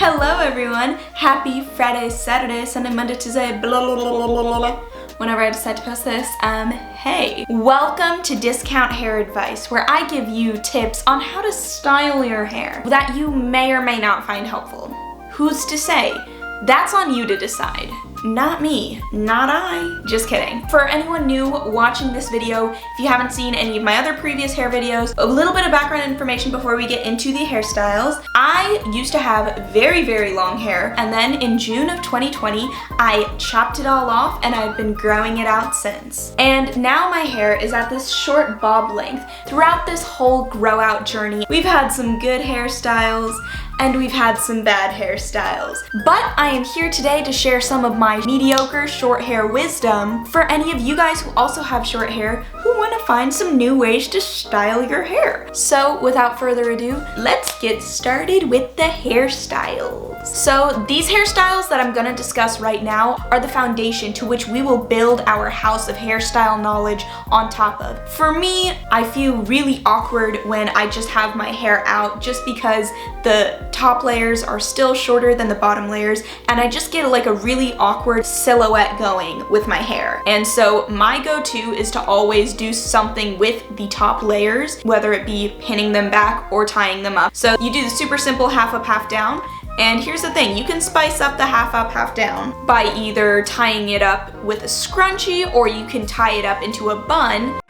Hello everyone! Happy Friday, Saturday, Sunday, Monday, Tuesday, blah blah blah blah blah blah. Whenever I decide to post this, hey. Welcome to Discount Hair Advice, where I give you tips on how to style your hair that you may or may not find helpful. Who's to say? That's on you to decide. Not me, not I. Just kidding. For anyone new watching this video, if you haven't seen any of my other previous hair videos, a little bit of background information before we get into the hairstyles. I used to have very, very long hair, and then in June of 2020, I chopped it all off and I've been growing it out since. And now my hair is at this short bob length. Throughout this whole grow out journey, we've had some good hairstyles and we've had some bad hairstyles. But I am here today to share some of my mediocre short hair wisdom for any of you guys who also have short hair who want to find some new ways to style your hair. So without further ado, let's get started with the hairstyles. So these hairstyles that I'm gonna discuss right now are the foundation to which we will build our house of hairstyle knowledge on top of. For me, I feel really awkward when I just have my hair out just because the top layers are still shorter than the bottom layers, and I just get like a really awkward silhouette going with my hair. And so my go-to is to always do something with the top layers, whether it be pinning them back or tying them up. So you do the super simple half up, half down. And here's the thing, you can spice up the half up, half down by either tying it up with a scrunchie, or you can tie it up into a bun.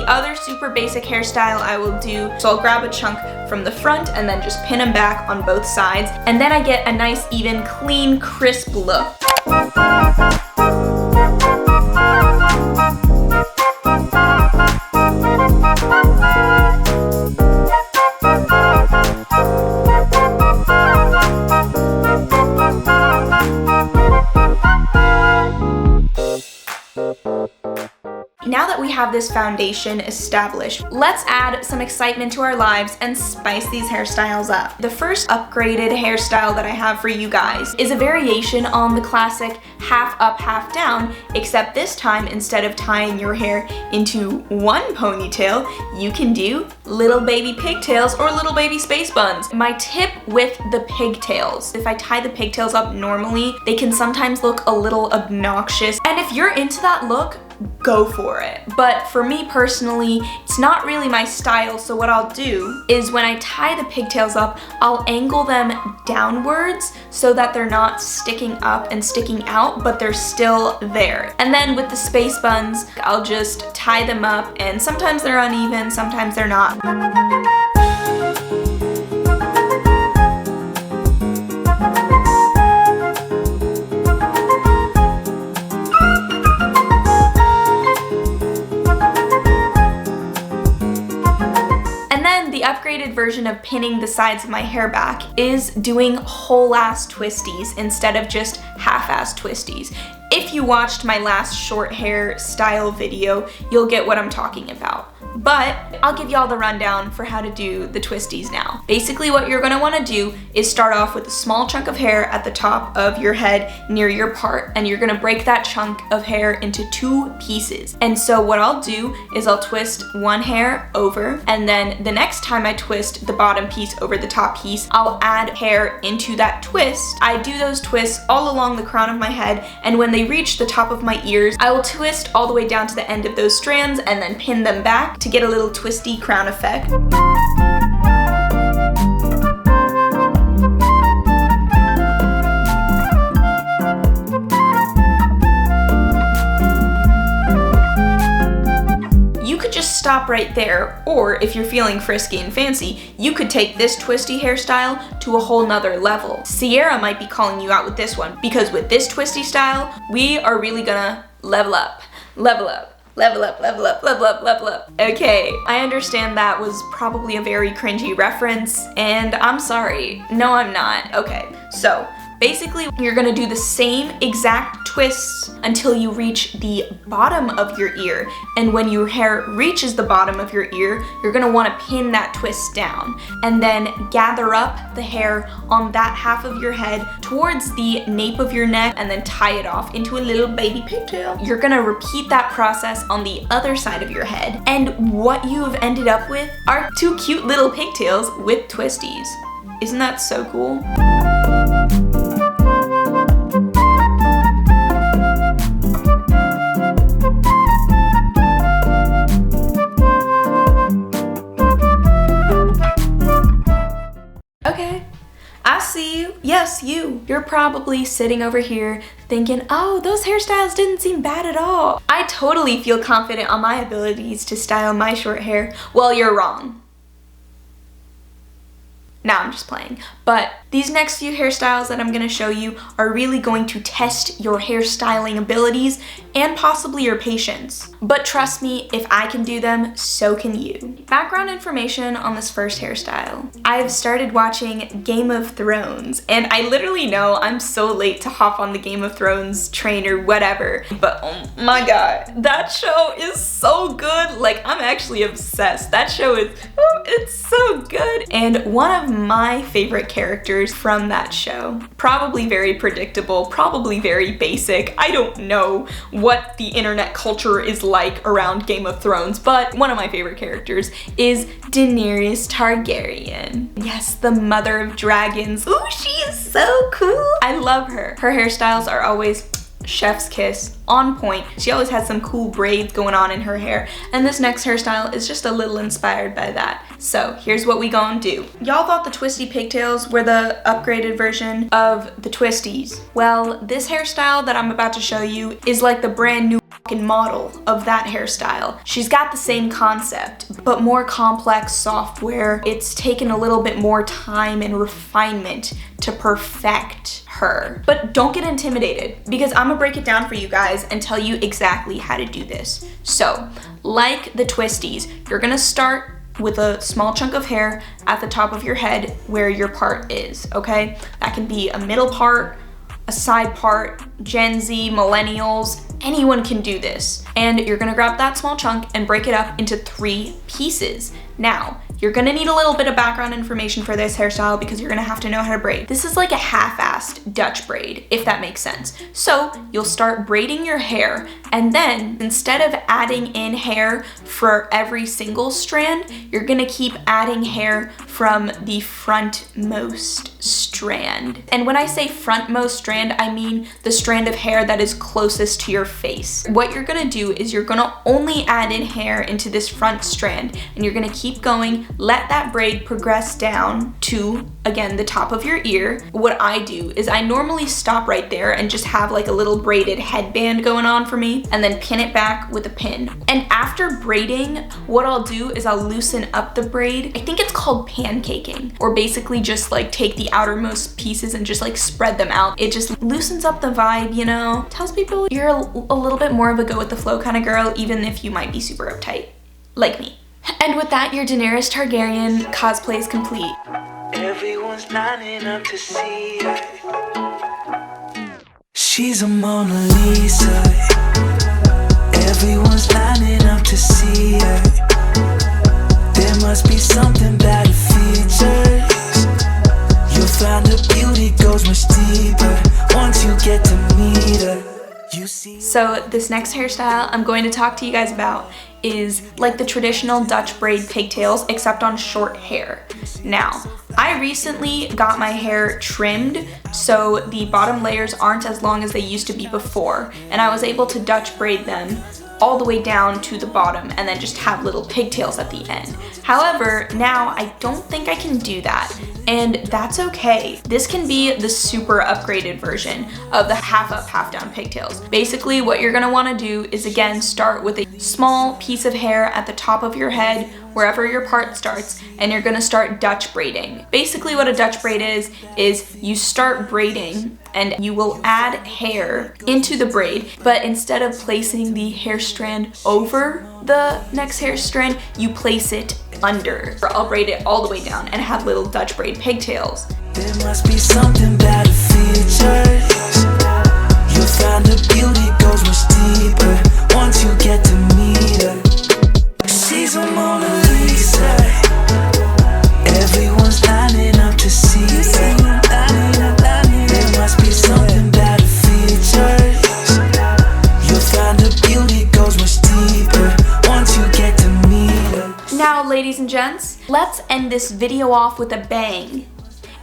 Other super basic hairstyle I will do, so I'll grab a chunk from the front and then just pin them back on both sides, and then I get a nice, even, clean, crisp look. Now that we have this foundation established, let's add some excitement to our lives and spice these hairstyles up. The first upgraded hairstyle that I have for you guys is a variation on the classic half up, half down, except this time, instead of tying your hair into one ponytail, you can do little baby pigtails or little baby space buns. My tip with the pigtails: if I tie the pigtails up normally, they can sometimes look a little obnoxious, and if you're into that look, go for it. But for me personally, it's not really my style, so what I'll do is when I tie the pigtails up, I'll angle them downwards so that they're not sticking up and sticking out, but they're still there. And then with the space buns, I'll just tie them up, and sometimes they're uneven, sometimes they're not. The upgraded version of pinning the sides of my hair back is doing whole ass twisties instead of just half-ass twisties. If you watched my last short hair style video, you'll get what I'm talking about. But I'll give y'all the rundown for how to do the twisties now. Basically what you're gonna wanna do is start off with a small chunk of hair at the top of your head near your part, and you're gonna break that chunk of hair into two pieces. And so what I'll do is I'll twist one hair over, and then the next time I twist the bottom piece over the top piece, I'll add hair into that twist. I do those twists all along the crown of my head, and when they reach the top of my ears, I will twist all the way down to the end of those strands and then pin them back to get a little twisty crown effect. You could just stop right there, or if you're feeling frisky and fancy, you could take this twisty hairstyle to a whole nother level. Sierra might be calling you out with this one, because with this twisty style, we are really gonna level up, level up. Level up, level up, level up, level up. Okay, I understand that was probably a very cringy reference, and I'm sorry. No, I'm not. Okay, so Basically, you're gonna do the same exact twists until you reach the bottom of your ear. And when your hair reaches the bottom of your ear, you're gonna wanna pin that twist down and then gather up the hair on that half of your head towards the nape of your neck and then tie it off into a little baby pigtail. You're gonna repeat that process on the other side of your head. And what you have ended up with are two cute little pigtails with twisties. Isn't that so cool? Okay, I see you. Yes, you. You're probably sitting over here thinking, oh, those hairstyles didn't seem bad at all. I totally feel confident on my abilities to style my short hair. Well, you're wrong. Nah, I'm just playing. But these next few hairstyles that I'm gonna show you are really going to test your hairstyling abilities and possibly your patience. But trust me, if I can do them, so can you. Background information on this first hairstyle. I've started watching Game of Thrones, and I literally know I'm so late to hop on the Game of Thrones train or whatever, but oh my god, that show is so good. Like, I'm actually obsessed. That show is, it's so good. And one of my favorite characters from that show, probably very predictable, probably very basic. I don't know what the internet culture is like around Game of Thrones, but one of my favorite characters is Daenerys Targaryen. Yes, the mother of dragons. Ooh, she is so cool. I love her. Her hairstyles are always chef's kiss, on point. She always has some cool braids going on in her hair, and this next hairstyle is just a little inspired by that. So here's what we gonna do. Y'all thought the twisty pigtails were the upgraded version of the twisties. Well, this hairstyle that I'm about to show you is like the brand new model of that hairstyle. She's got the same concept, but more complex software. It's taken a little bit more time and refinement to perfect her. But don't get intimidated, because I'm gonna break it down for you guys and tell you exactly how to do this. So, like the twisties, you're gonna start with a small chunk of hair at the top of your head where your part is, okay? That can be a middle part, a side part, Gen Z, millennials, anyone can do this. And you're gonna grab that small chunk and break it up into 3 pieces. Now, you're gonna need a little bit of background information for this hairstyle because you're gonna have to know how to braid. This is like a half-assed Dutch braid, if that makes sense. So you'll start braiding your hair, and then instead of adding in hair for every single strand, you're gonna keep adding hair from the frontmost strand. And when I say frontmost strand, I mean the strand of hair that is closest to your face. What you're gonna do is you're gonna only add in hair into this front strand, and you're gonna keep going. Let that braid progress down to, again, the top of your ear. What I do is I normally stop right there and just have like a little braided headband going on for me, and then pin it back with a pin. And after braiding, what I'll do is I'll loosen up the braid. I think it's called pancaking, or basically just like take the outermost pieces and just like spread them out. It just loosens up the vibe, you know? Tells people you're a little bit more of a go with the flow kind of girl, even if you might be super uptight, like me. And with that, your Daenerys Targaryen cosplay is complete. Everyone's lining up to see her. She's a Mona Lisa. Everyone's lining up to see her. There must be something about her features. You'll find her beauty goes much deeper once you get to meet her. So this next hairstyle I'm going to talk to you guys about is like the traditional Dutch braid pigtails, except on short hair. Now, I recently got my hair trimmed, so the bottom layers aren't as long as they used to be before, and I was able to Dutch braid them all the way down to the bottom and then just have little pigtails at the end. However, now I don't think I can do that, and that's okay. This can be the super upgraded version of the half up, half down pigtails. Basically, what you're gonna wanna do is, again, start with a small piece of hair at the top of your head, wherever your part starts, and you're gonna start Dutch braiding. Basically what a Dutch braid is you start braiding and you will add hair into the braid, but instead of placing the hair strand over the next hair strand, you place it under. I'll braid it all the way down and have little Dutch braid pigtails. There must be something about a features. You'll find her beauty goes much deeper once you get to meet her. She's a Mona Lisa. Everyone's lining up to see her. There must be something about her features. You'll find her beauty goes much deeper once you get to meet her. Now, ladies and gents, let's end this video off with a bang.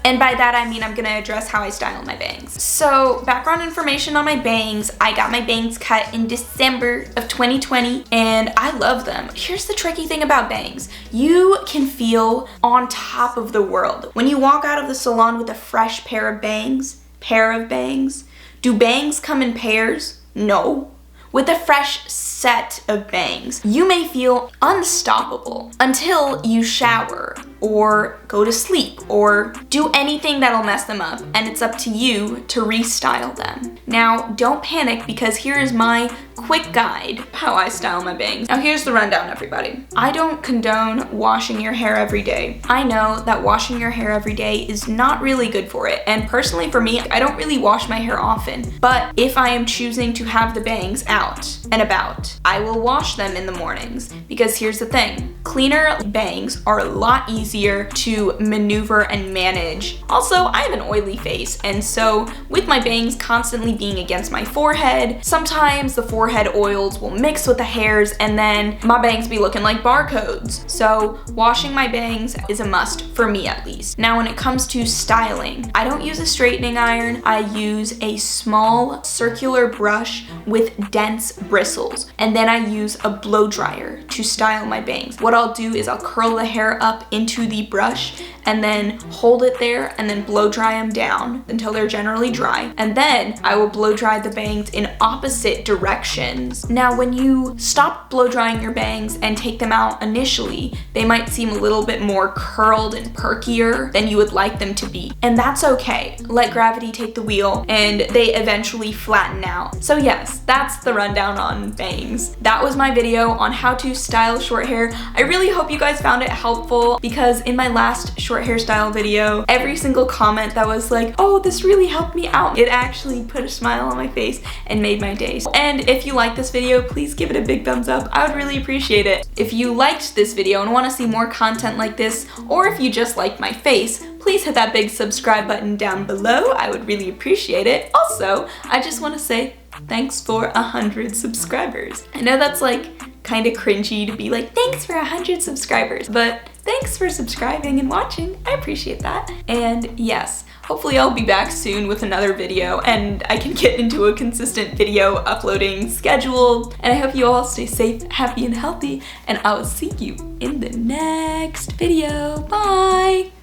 And by that I mean I'm gonna address how I style my bangs. So, background information on my bangs. I got my bangs cut in December of 2020 and I love them. Here's the tricky thing about bangs. You can feel on top of the world. When you walk out of the salon with a fresh pair of bangs, do bangs come in pairs? No. With a fresh set of bangs, you may feel unstoppable until you shower or go to sleep or do anything that'll mess them up, and it's up to you to restyle them. Now, don't panic because here is my quick guide how I style my bangs. Now here's the rundown, everybody. I don't condone washing your hair every day. I know that washing your hair every day is not really good for it, and personally for me, I don't really wash my hair often, but if I am choosing to have the bangs out and about, I will wash them in the mornings because here's the thing. Cleaner bangs are a lot easier to maneuver and manage. Also, I have an oily face, and so with my bangs constantly being against my forehead, sometimes the forehead oils will mix with the hairs and then my bangs be looking like barcodes. So washing my bangs is a must for me at least. Now when it comes to styling, I don't use a straightening iron. I use a small circular brush with dense bristles, and then I use a blow dryer to style my bangs. What I'll do is I'll curl the hair up into the brush and then hold it there and then blow dry them down until they're generally dry. And then I will blow dry the bangs in opposite directions. Now, when you stop blow drying your bangs and take them out initially, they might seem a little bit more curled and perkier than you would like them to be. And that's okay. Let gravity take the wheel and they eventually flatten out. So yes, that's the rundown on bangs. That was my video on how to style short hair. I really hope you guys found it helpful because in my last short hairstyle video, every single comment that was like, oh, this really helped me out, it actually put a smile on my face and made my day. And if you like this video, please give it a big thumbs up. I would really appreciate it. If you liked this video and want to see more content like this, or if you just like my face, please hit that big subscribe button down below. I would really appreciate it. Also, I just want to say thanks for 100 subscribers. I know that's like kind of cringy to be like, thanks for 100 subscribers, but thanks for subscribing and watching. I appreciate that. And yes, hopefully I'll be back soon with another video and I can get into a consistent video uploading schedule. And I hope you all stay safe, happy, and healthy, and I will see you in the next video. Bye!